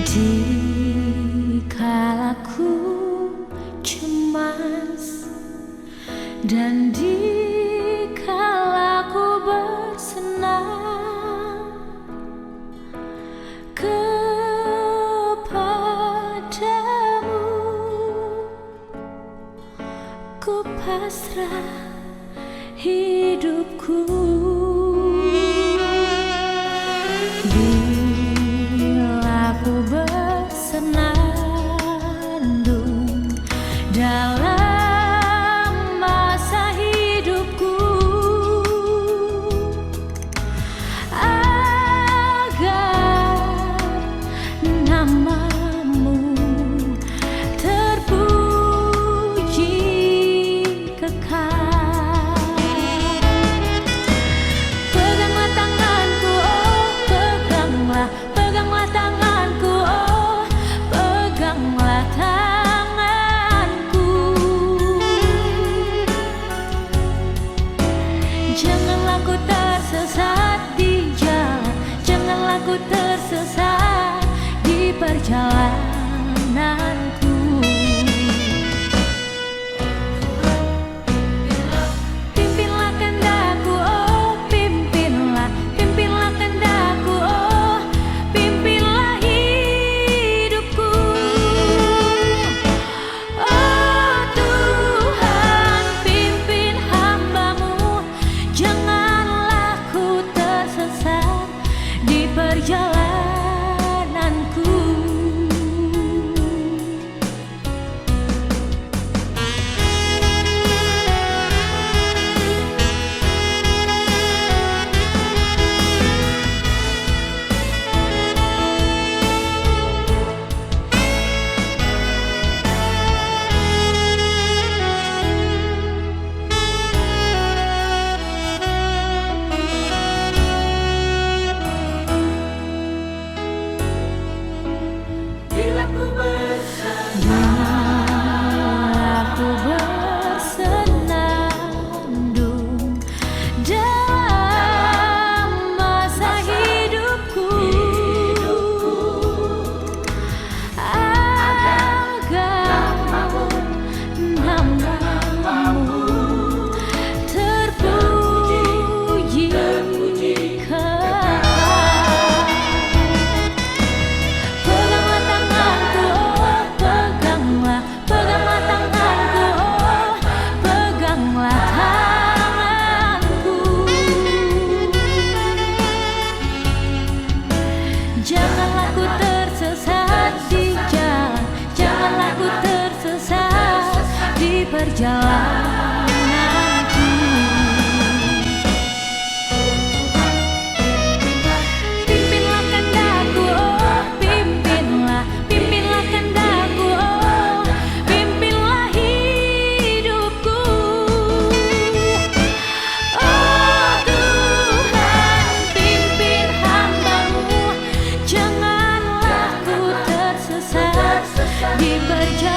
Dikala ku cemas dan dikala ku bersenang kepadamu, ku pasrah hidupku. Bila ku bersenandung dalam masa hidupku, agar namamu terpuji kekal. Peganglah tanganku, oh peganglah, peganglah tanganku, oh peganglah tanganku. Janganlah ku tersesat di jalan, janganlah ku tersesat di perjalananku. Pimpinlah kehendakku, oh pimpinlah, pimpinlah kehendakku, oh pimpinlah hidupku. Oh Tuhan, pimpin hamba-Mu, janganlah ku tersesat di perjalananku. Bila ku bersenandung dalam masa hidupku, agar namamu terpuji kekal. Peganglah tanganku, oh peganglah, peganglah tanganku, oh peganglah tanganku. Janganlah ku tersesat di jalan, janganlah ku tersesat di perjalananku. Pimpinlah kehendakku, oh pimpinlah, pimpinlah kehendakku, oh pimpinlah hidupku. Oh Tuhan, pimpin hamba-Mu, janganlah ku tersesat di perjalanan.